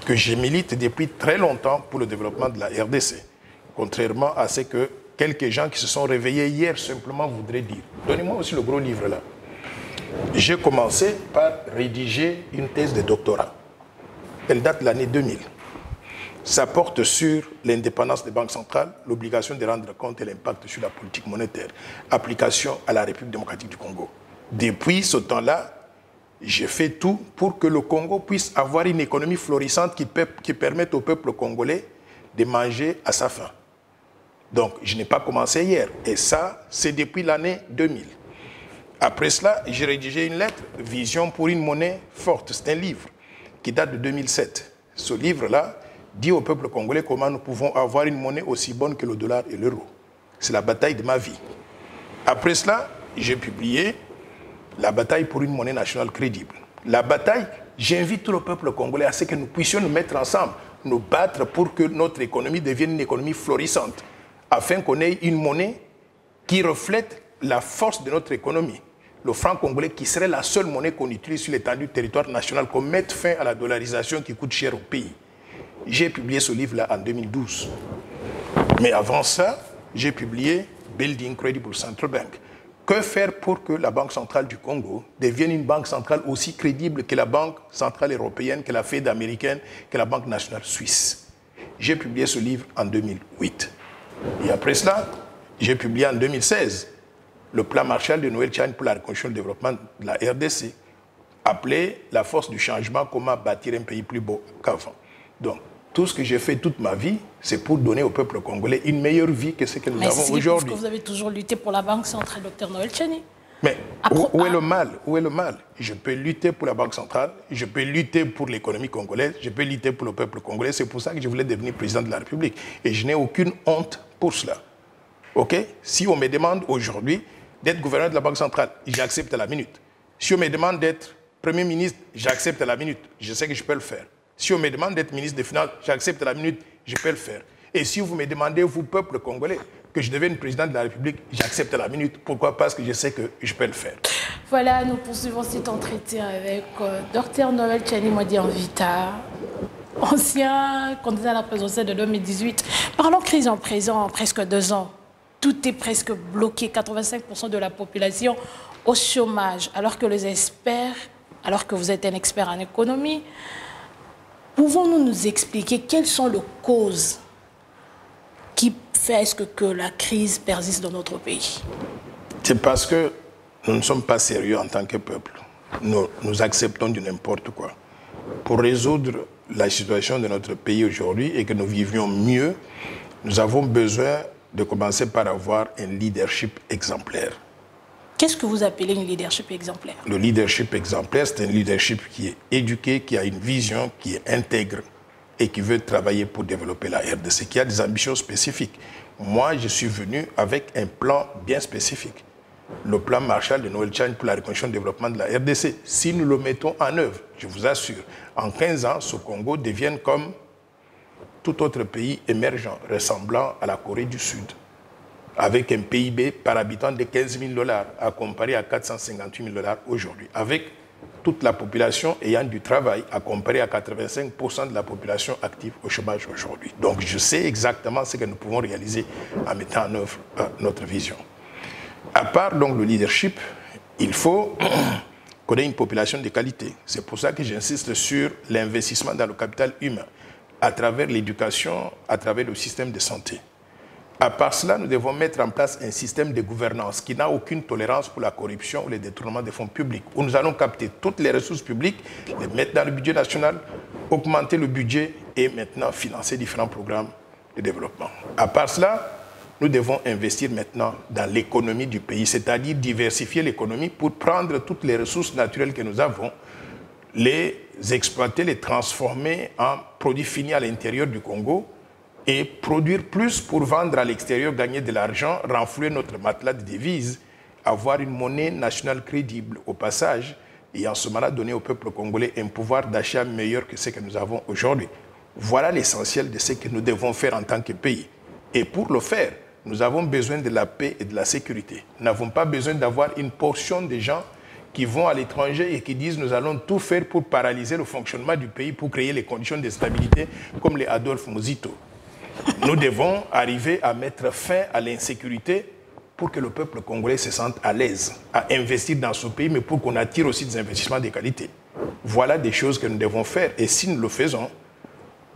que je milite depuis très longtemps pour le développement de la RDC. Contrairement à ce que quelques gens qui se sont réveillés hier simplement voudraient dire. Donnez-moi aussi le gros livre là. J'ai commencé par rédiger une thèse de doctorat. Elle date de l'année 2000. Ça porte sur l'indépendance des banques centrales, l'obligation de rendre compte et l'impact sur la politique monétaire, application à la République démocratique du Congo. Depuis ce temps-là, j'ai fait tout pour que le Congo puisse avoir une économie florissante qui permette au peuple congolais de manger à sa faim. Donc, je n'ai pas commencé hier. Et ça, c'est depuis l'année 2000. Après cela, j'ai rédigé une lettre, Vision pour une monnaie forte. C'est un livre qui date de 2007. Ce livre-là dit au peuple congolais comment nous pouvons avoir une monnaie aussi bonne que le dollar et l'euro. C'est la bataille de ma vie. Après cela, j'ai publié La bataille pour une monnaie nationale crédible. La bataille, j'invite tout le peuple congolais à ce que nous puissions nous mettre ensemble, nous battre pour que notre économie devienne une économie florissante, afin qu'on ait une monnaie qui reflète la force de notre économie. Le franc congolais qui serait la seule monnaie qu'on utilise sur l'étendue du territoire national, qu'on mette fin à la dollarisation qui coûte cher au pays. J'ai publié ce livre-là en 2012. Mais avant ça, j'ai publié Building Credible Central Bank. Que faire pour que la Banque centrale du Congo devienne une banque centrale aussi crédible que la Banque centrale européenne, que la Fed américaine, que la Banque nationale suisse? J'ai publié ce livre en 2008. Et après cela, j'ai publié en 2016 le plan Marshall de Noël Tchani pour la reconstruction et le développement de la RDC, appelé la force du changement, comment bâtir un pays plus beau qu'avant. Donc, tout ce que j'ai fait toute ma vie, c'est pour donner au peuple congolais une meilleure vie que ce que nous avons aujourd'hui. Parce que vous avez toujours lutté pour la Banque centrale, Dr Noël Tchani. Mais où est le mal? Où est le mal? Je peux lutter pour la Banque centrale, je peux lutter pour l'économie congolaise, je peux lutter pour le peuple congolais. C'est pour ça que je voulais devenir président de la République. Et je n'ai aucune honte pour cela. OK? Si on me demande aujourd'hui d'être gouverneur de la Banque centrale, j'accepte à la minute. Si on me demande d'être Premier ministre, j'accepte à la minute. Je sais que je peux le faire. Si on me demande d'être ministre des Finances, j'accepte à la minute, je peux le faire. Et si vous me demandez, vous, peuple congolais, que je devienne président de la République, j'accepte à la minute. Pourquoi? Parce que je sais que je peux le faire. Voilà, nous poursuivons cet entretien avec Dr Noël Tchani Mwadi Anvita, ancien candidat à la présidentielle de 2018. Parlons crise en présent, presque 2 ans. Tout est presque bloqué, 85% de la population au chômage, alors que les experts, alors que vous êtes un expert en économie, pouvons-nous nous expliquer quelles sont les causes qui font que la crise persiste dans notre pays? C'est parce que nous ne sommes pas sérieux en tant que peuple. Nous acceptons du n'importe quoi. Pour résoudre la situation de notre pays aujourd'hui et que nous vivions mieux, nous avons besoin de commencer par avoir un leadership exemplaire. Qu'est-ce que vous appelez un leadership exemplaire? Le leadership exemplaire, c'est un leadership qui est éduqué, qui a une vision, qui est intègre et qui veut travailler pour développer la RDC, qui a des ambitions spécifiques. Moi, je suis venu avec un plan bien spécifique. Le plan Marshall de Noël Tchani pour la reconstruction et le développement de la RDC. Si nous le mettons en œuvre, je vous assure, en 15 ans, ce Congo devienne comme tout autre pays émergent, ressemblant à la Corée du Sud, avec un PIB par habitant de 15 000 $, à comparer à 458 000 $ aujourd'hui, avec toute la population ayant du travail, à comparer à 85% de la population active au chômage aujourd'hui. Donc je sais exactement ce que nous pouvons réaliser en mettant en œuvre notre vision. À part donc le leadership, il faut qu'on ait une population de qualité. C'est pour ça que j'insiste sur l'investissement dans le capital humain, à travers l'éducation, à travers le système de santé. À part cela, nous devons mettre en place un système de gouvernance qui n'a aucune tolérance pour la corruption ou le détournement des fonds publics, où nous allons capter toutes les ressources publiques, les mettre dans le budget national, augmenter le budget et maintenant financer différents programmes de développement. À part cela, nous devons investir maintenant dans l'économie du pays, c'est-à-dire diversifier l'économie pour prendre toutes les ressources naturelles que nous avons, les exploiter, les transformer en produits finis à l'intérieur du Congo et produire plus pour vendre à l'extérieur, gagner de l'argent, renflouer notre matelas de devises, avoir une monnaie nationale crédible au passage et en ce moment-là donner au peuple congolais un pouvoir d'achat meilleur que ce que nous avons aujourd'hui. Voilà l'essentiel de ce que nous devons faire en tant que pays. Et pour le faire, nous avons besoin de la paix et de la sécurité. Nous n'avons pas besoin d'avoir une portion de gens qui vont à l'étranger et qui disent nous allons tout faire pour paralyser le fonctionnement du pays, pour créer les conditions de stabilité comme les Adolphe Muzito. Nous devons arriver à mettre fin à l'insécurité pour que le peuple congolais se sente à l'aise à investir dans ce pays, mais pour qu'on attire aussi des investissements de qualité. Voilà des choses que nous devons faire. Et si nous le faisons,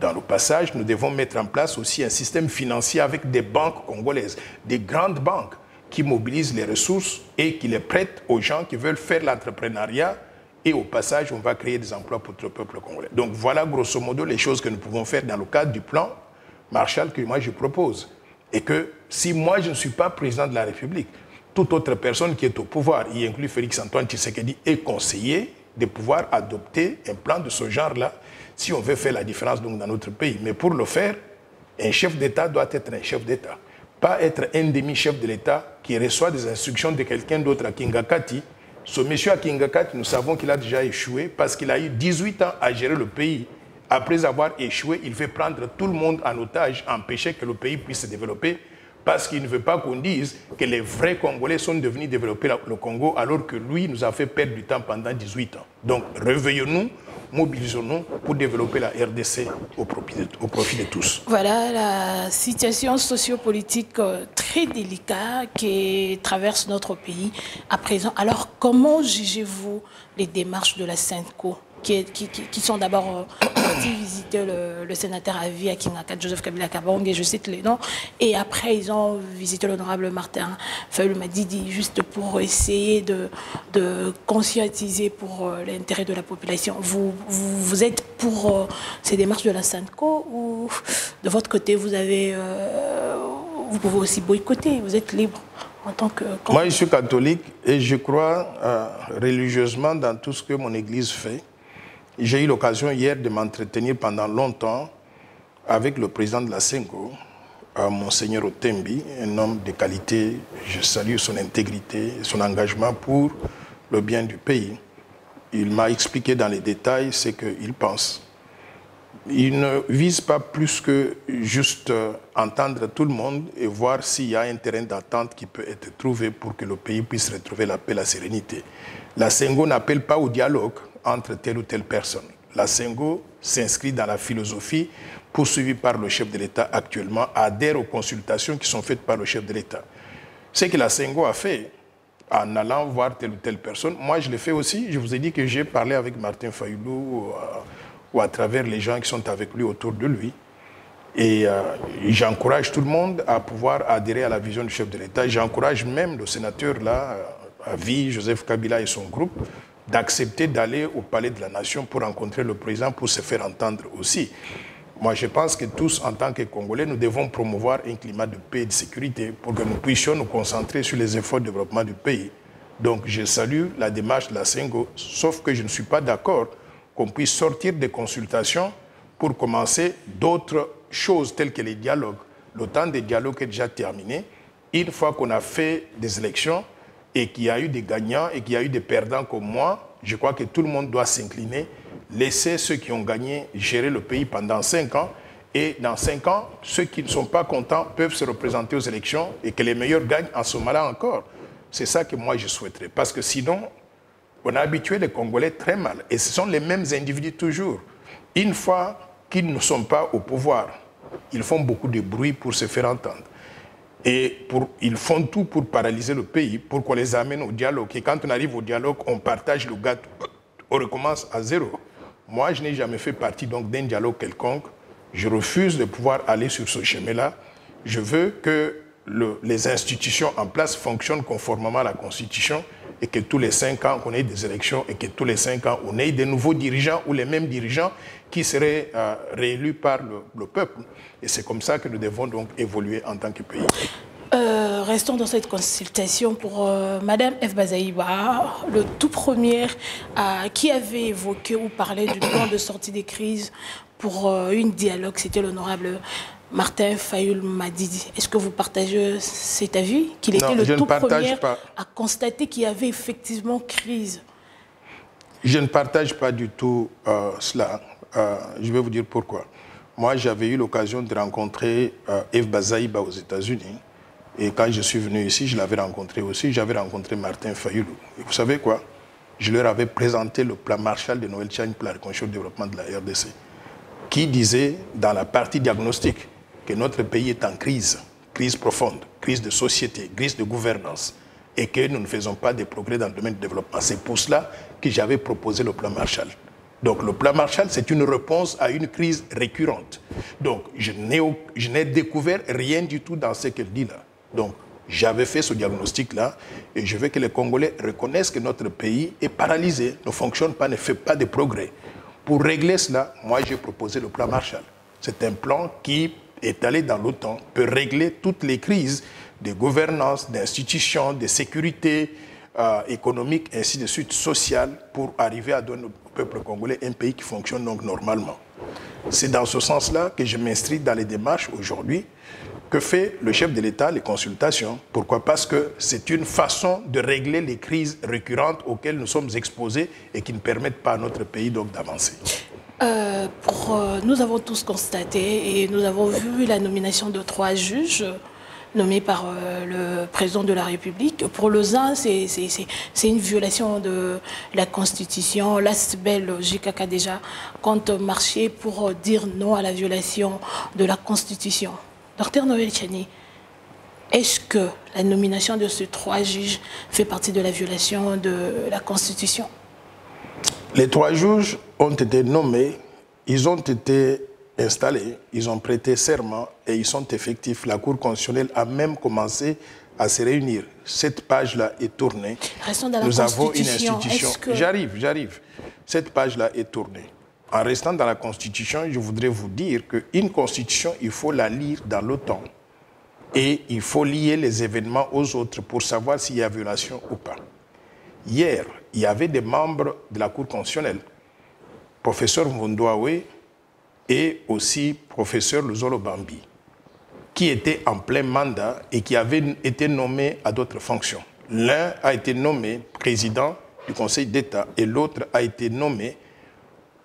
dans le passage, nous devons mettre en place aussi un système financier avec des banques congolaises, des grandes banques qui mobilisent les ressources et qui les prêtent aux gens qui veulent faire l'entrepreneuriat. Et au passage, on va créer des emplois pour le peuple congolais. Donc voilà grosso modo les choses que nous pouvons faire dans le cadre du plan Marshall que moi je propose. Et que si moi je ne suis pas président de la République, toute autre personne qui est au pouvoir, y inclut Félix-Antoine Tshisekedi, est conseillé de pouvoir adopter un plan de ce genre-là si on veut faire la différence donc, dans notre pays. Mais pour le faire, un chef d'État doit être un chef d'État. Pas être un demi-chef de l'État qui reçoit des instructions de quelqu'un d'autre à Kingakati. Ce monsieur à Kingakati, nous savons qu'il a déjà échoué parce qu'il a eu 18 ans à gérer le pays. Après avoir échoué, il veut prendre tout le monde en otage, empêcher que le pays puisse se développer parce qu'il ne veut pas qu'on dise que les vrais Congolais sont devenus développer le Congo alors que lui nous a fait perdre du temps pendant 18 ans. Donc réveillons-nous, mobilisons-nous pour développer la RDC au profit de tous. Voilà la situation sociopolitique très délicate qui traverse notre pays à présent. Alors comment jugez-vous les démarches de la SENCO qui sont d'abord partis visiter le sénateur à vie à Kingakati, Joseph Kabila Kabange, je cite les noms, et après ils ont visité l'honorable Martin Fayulu-Madidi juste pour essayer de conscientiser pour l'intérêt de la population. Vous êtes pour ces démarches de la SENCO ou de votre côté vous pouvez aussi boycotter, vous êtes libre en tant que... Moi je suis catholique et je crois religieusement dans tout ce que mon église fait. J'ai eu l'occasion hier de m'entretenir pendant longtemps avec le président de la SENCO, Monseigneur Otembi, un homme de qualité. Je salue son intégrité, son engagement pour le bien du pays. Il m'a expliqué dans les détails ce qu'il pense. Il ne vise pas plus que juste entendre tout le monde et voir s'il y a un terrain d'attente qui peut être trouvé pour que le pays puisse retrouver la paix et la sérénité. La Sengo n'appelle pas au dialogue entre telle ou telle personne. La Sengo s'inscrit dans la philosophie poursuivie par le chef de l'État actuellement, adhère aux consultations qui sont faites par le chef de l'État. Ce que la Sengo a fait en allant voir telle ou telle personne, moi je l'ai fait aussi. Je vous ai dit que j'ai parlé avec Martin Fayoulou ou à travers les gens qui sont avec lui, autour de lui. Et j'encourage tout le monde à pouvoir adhérer à la vision du chef de l'État. J'encourage même le sénateur là, à vie, Joseph Kabila et son groupe, d'accepter d'aller au Palais de la Nation pour rencontrer le président, pour se faire entendre aussi. Moi, je pense que tous, en tant que Congolais, nous devons promouvoir un climat de paix et de sécurité pour que nous puissions nous concentrer sur les efforts de développement du pays. Donc, je salue la démarche de la Sengo, sauf que je ne suis pas d'accord qu'on puisse sortir des consultations pour commencer d'autres choses telles que les dialogues. Le temps des dialogues est déjà terminé. Une fois qu'on a fait des élections et qu'il y a eu des gagnants et qu'il y a eu des perdants comme moi, je crois que tout le monde doit s'incliner, laisser ceux qui ont gagné gérer le pays pendant 5 ans. Et dans 5 ans, ceux qui ne sont pas contents peuvent se représenter aux élections et que les meilleurs gagnent en ce moment-là encore. C'est ça que moi je souhaiterais. Parce que sinon, on a habitué les Congolais très mal. Et ce sont les mêmes individus toujours. Une fois qu'ils ne sont pas au pouvoir, ils font beaucoup de bruit pour se faire entendre. Et ils font tout pour paralyser le pays, pour qu'on les amène au dialogue. Et quand on arrive au dialogue, on partage le gâteau, on recommence à zéro. Moi, je n'ai jamais fait partie donc d'un dialogue quelconque. Je refuse de pouvoir aller sur ce chemin-là. Je veux que les institutions en place fonctionnent conformément à la Constitution et que tous les 5 ans, qu'on ait des élections et que tous les 5 ans, on ait des nouveaux dirigeants ou les mêmes dirigeants qui seraient réélus par le peuple. Et c'est comme ça que nous devons donc évoluer en tant que pays. Restons dans cette consultation pour Madame F. Bazaïba, le tout premier qui avait évoqué ou parlé du plan de sortie des crises pour une dialogue, c'était l'honorable Martin Fayoulou Madidi. Est-ce que vous partagez cet avis, qu'il était le tout premier à constater qu'il y avait effectivement crise? Je ne partage pas du tout cela. Je vais vous dire pourquoi. Moi, j'avais eu l'occasion de rencontrer F. Bazaïba aux États-Unis. Et quand je suis venu ici, je l'avais rencontré aussi. J'avais rencontré Martin Fayoulou. Et vous savez quoi? Je leur avais présenté le plan Marshall de Noël Tchani pour la reconstruction et le développement de la RDC, qui disait dans la partie diagnostic que notre pays est en crise, crise profonde, crise de société, crise de gouvernance, et que nous ne faisons pas de progrès dans le domaine du développement. C'est pour cela que j'avais proposé le plan Marshall. Donc le plan Marshall, c'est une réponse à une crise récurrente. Donc je n'ai découvert rien du tout dans ce qu'elle dit là. Donc j'avais fait ce diagnostic-là et je veux que les Congolais reconnaissent que notre pays est paralysé, ne fonctionne pas, ne fait pas de progrès. Pour régler cela, moi j'ai proposé le plan Marshall. C'est un plan qui, étalé dans le temps, peut régler toutes les crises de gouvernance, d'institutions, de sécurité économique, ainsi de suite, sociale, pour arriver à donner au peuple congolais un pays qui fonctionne donc normalement. C'est dans ce sens-là que je m'inscris dans les démarches aujourd'hui. Que fait le chef de l'État? Les consultations. Pourquoi? Parce que c'est une façon de régler les crises récurrentes auxquelles nous sommes exposés et qui ne permettent pas à notre pays donc d'avancer. Nous avons tous constaté et nous avons vu la nomination de 3 juges nommés par le président de la République. Pour Lausanne, c'est une violation de la Constitution. L'ASBEL, JKK déjà, compte marcher pour dire non à la violation de la Constitution. Dr Noël Tchani, est-ce que la nomination de ces 3 juges fait partie de la violation de la Constitution? Les 3 juges ont été nommés, ils ont été installés, ils ont prêté serment et ils sont effectifs. La Cour constitutionnelle a même commencé à se réunir. Cette page-là est tournée. Restons dans la Nous avons une Constitution. institution. J'arrive. Cette page-là est tournée. En restant dans la Constitution, je voudrais vous dire qu'une Constitution, il faut la lire dans le temps. Et il faut lier les événements aux autres pour savoir s'il y a violation ou pas. Hier, il y avait des membres de la Cour constitutionnelle, professeur Mvondouawe et aussi professeur Luzolo Bambi, qui étaient en plein mandat et qui avaient été nommés à d'autres fonctions. L'un a été nommé président du Conseil d'État et l'autre a été nommé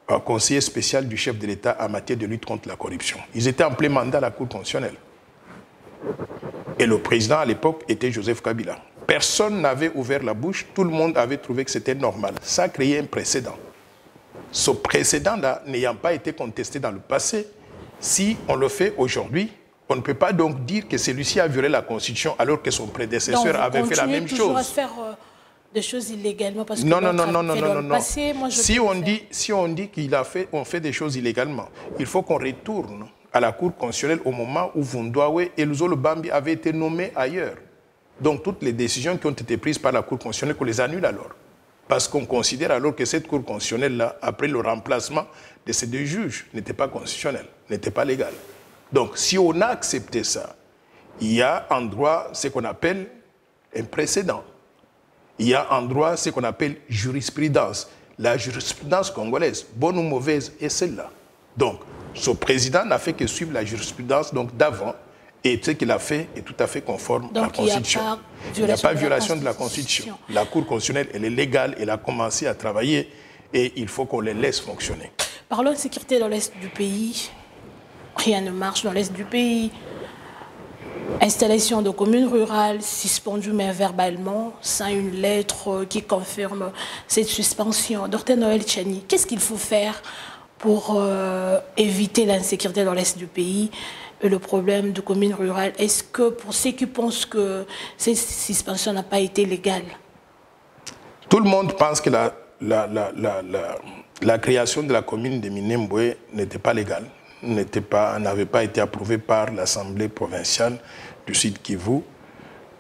conseiller spécial du chef de l'État en matière de lutte contre la corruption. Ils étaient en plein mandat à la Cour constitutionnelle. Et le président à l'époque était Joseph Kabila. Personne n'avait ouvert la bouche, tout le monde avait trouvé que c'était normal. Ça a créé un précédent. Ce précédent-là, n'ayant pas été contesté dans le passé, si on le fait aujourd'hui, on ne peut pas donc dire que celui-ci a violé la Constitution alors que son prédécesseur avait fait la même chose. Toujours à faire des choses illégalement parce que non. Passé, moi, si on dit qu'on fait des choses illégalement, il faut qu'on retourne à la Cour constitutionnelle au moment où Vundoawe et Luzolo Bambi avaient été nommés ailleurs. Donc toutes les décisions qui ont été prises par la Cour constitutionnelle, qu'on les annule alors. Parce qu'on considère alors que cette Cour constitutionnelle-là, après le remplacement de ces deux juges, n'était pas constitutionnelle, n'était pas légale. Donc si on a accepté ça, il y a en droit ce qu'on appelle un précédent. Il y a en droit ce qu'on appelle jurisprudence. La jurisprudence congolaise, bonne ou mauvaise, est celle-là. Donc, ce président n'a fait que suivre la jurisprudence d'avant, et ce qu'il a fait est tout à fait conforme à la Constitution. Il n'y a pas de violation de la Constitution. La Cour constitutionnelle, elle est légale, elle a commencé à travailler, et il faut qu'on les laisse fonctionner. Parlons de sécurité dans l'Est du pays. Rien ne marche dans l'Est du pays. Installation de communes rurales suspendues mais verbalement, sans une lettre qui confirme cette suspension. Dr Noël Tchani, qu'est-ce qu'il faut faire pour éviter l'insécurité dans l'Est du pays et le problème de communes rurales? Est-ce que pour ceux qui pensent que cette suspension n'a pas été légale? Tout le monde pense que la création de la commune de Minembwe n'était pas légale. N'avait pas été approuvé par l'Assemblée provinciale du Sud Kivu.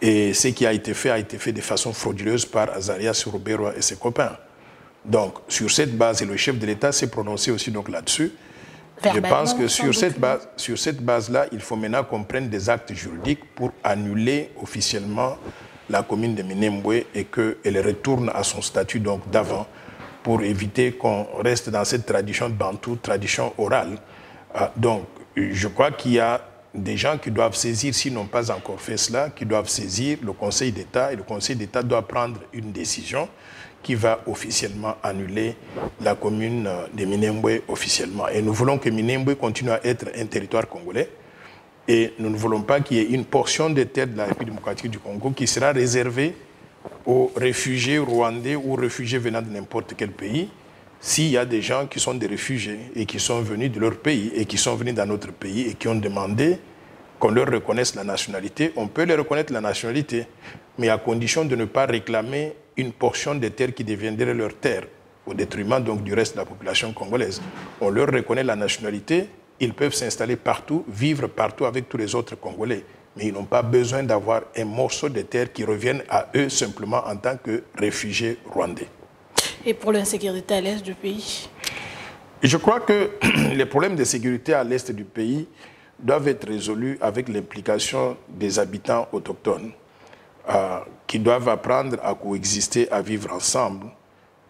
Et ce qui a été fait de façon frauduleuse par Azarias Roberwa et ses copains. Donc, sur cette base, et le chef de l'État s'est prononcé aussi là-dessus. Je pense que sur cette base-là, il faut maintenant qu'on prenne des actes juridiques pour annuler officiellement la commune de Minembwe et qu'elle retourne à son statut d'avant pour éviter qu'on reste dans cette tradition bantou, tradition orale. Donc, je crois qu'il y a des gens qui doivent saisir, s'ils n'ont pas encore fait cela, qui doivent saisir le Conseil d'État, et le Conseil d'État doit prendre une décision qui va officiellement annuler la commune de Minembwe officiellement. Et nous voulons que Minembwe continue à être un territoire congolais, et nous ne voulons pas qu'il y ait une portion des terres de la République démocratique du Congo qui sera réservée aux réfugiés rwandais ou réfugiés venant de n'importe quel pays. S'il y a des gens qui sont des réfugiés et qui sont venus de leur pays et qui sont venus dans notre pays et qui ont demandé qu'on leur reconnaisse la nationalité, on peut leur reconnaître la nationalité, mais à condition de ne pas réclamer une portion des terres qui deviendrait leur terre, au détriment donc du reste de la population congolaise. On leur reconnaît la nationalité, ils peuvent s'installer partout, vivre partout avec tous les autres Congolais, mais ils n'ont pas besoin d'avoir un morceau de terre qui revienne à eux simplement en tant que réfugiés rwandais. Et pour l'insécurité à l'est du pays? Je crois que les problèmes de sécurité à l'est du pays doivent être résolus avec l'implication des habitants autochtones qui doivent apprendre à coexister, à vivre ensemble.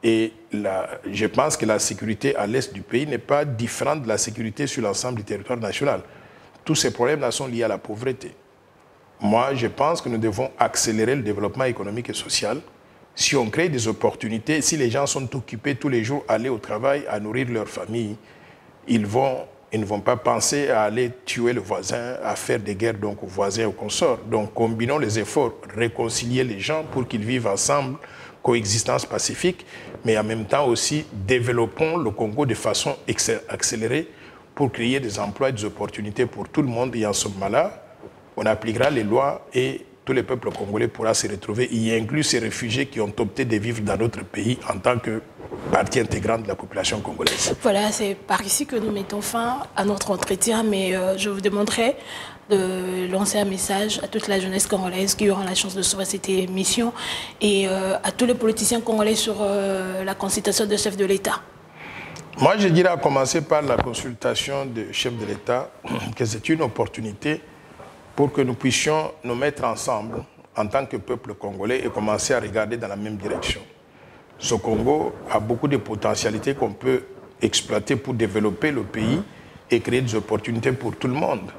Et je pense que la sécurité à l'est du pays n'est pas différente de la sécurité sur l'ensemble du territoire national. Tous ces problèmes-là sont liés à la pauvreté. Moi, je pense que nous devons accélérer le développement économique et social. Si on crée des opportunités, si les gens sont occupés tous les jours à aller au travail, à nourrir leur famille, ils ne vont pas penser à aller tuer le voisin, à faire des guerres donc aux voisins et aux consorts. Donc combinons les efforts, réconcilier les gens pour qu'ils vivent ensemble, coexistence pacifique, mais en même temps aussi développons le Congo de façon accélérée pour créer des emplois et des opportunités pour tout le monde. Et en ce moment-là, on appliquera les lois et tous les peuples congolais pourront se retrouver, y inclut ces réfugiés qui ont opté de vivre dans notre pays en tant que partie intégrante de la population congolaise. Voilà, c'est par ici que nous mettons fin à notre entretien, mais je vous demanderai de lancer un message à toute la jeunesse congolaise qui aura la chance de suivre cette émission et à tous les politiciens congolais sur la consultation de chef de l'État. Moi, je dirais à commencer par la consultation du chef de l'État que c'est une opportunité pour que nous puissions nous mettre ensemble en tant que peuple congolais et commencer à regarder dans la même direction. Ce Congo a beaucoup de potentialités qu'on peut exploiter pour développer le pays et créer des opportunités pour tout le monde.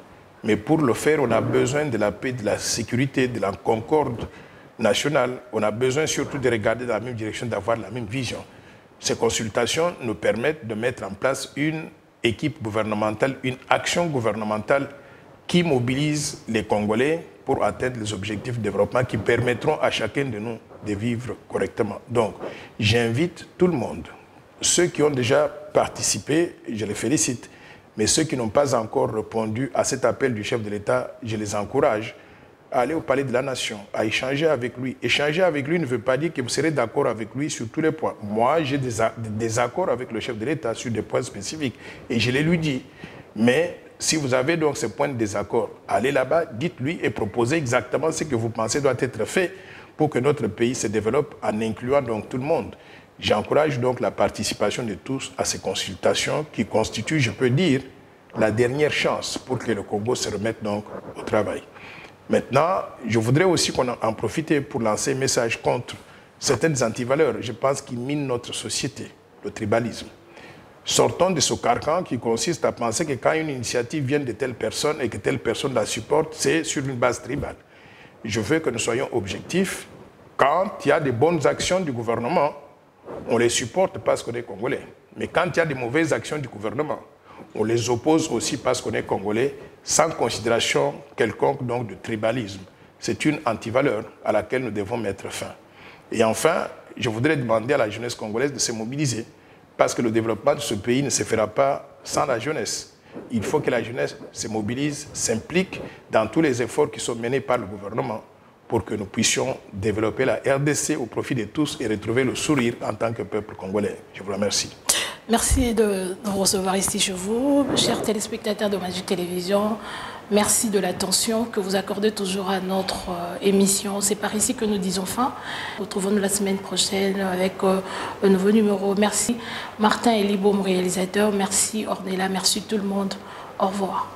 Mais pour le faire, on a besoin de la paix, de la sécurité, de la concorde nationale. On a besoin surtout de regarder dans la même direction, d'avoir la même vision. Ces consultations nous permettent de mettre en place une équipe gouvernementale, une action gouvernementale qui mobilise les Congolais pour atteindre les objectifs de développement qui permettront à chacun de nous de vivre correctement. Donc, j'invite tout le monde, ceux qui ont déjà participé, je les félicite, mais ceux qui n'ont pas encore répondu à cet appel du chef de l'État, je les encourage à aller au Palais de la Nation, à échanger avec lui. Échanger avec lui ne veut pas dire que vous serez d'accord avec lui sur tous les points. Moi, j'ai des accords avec le chef de l'État sur des points spécifiques, et je les lui dis. Mais si vous avez donc ce point de désaccord, allez là-bas, dites-lui et proposez exactement ce que vous pensez doit être fait pour que notre pays se développe en incluant donc tout le monde. J'encourage donc la participation de tous à ces consultations qui constituent, je peux dire, la dernière chance pour que le Congo se remette donc au travail. Maintenant, je voudrais aussi qu'on en profite pour lancer un message contre certaines antivaleurs, je pense, qui minent notre société, le tribalisme. Sortons de ce carcan qui consiste à penser que quand une initiative vient de telle personne et que telle personne la supporte, c'est sur une base tribale. Je veux que nous soyons objectifs. Quand il y a des bonnes actions du gouvernement, on les supporte parce qu'on est Congolais. Mais quand il y a des mauvaises actions du gouvernement, on les oppose aussi parce qu'on est Congolais, sans considération quelconque donc de tribalisme. C'est une antivaleur à laquelle nous devons mettre fin. Et enfin, je voudrais demander à la jeunesse congolaise de se mobiliser, parce que le développement de ce pays ne se fera pas sans la jeunesse. Il faut que la jeunesse se mobilise, s'implique dans tous les efforts qui sont menés par le gouvernement pour que nous puissions développer la RDC au profit de tous et retrouver le sourire en tant que peuple congolais. Je vous remercie. Merci de nous recevoir ici chez vous, chers téléspectateurs de Magic Télévision. Merci de l'attention que vous accordez toujours à notre émission. C'est par ici que nous disons fin. Retrouvons-nous la semaine prochaine avec un nouveau numéro. Merci Martin Elibo, mon réalisateur. Merci Ornella. Merci tout le monde. Au revoir.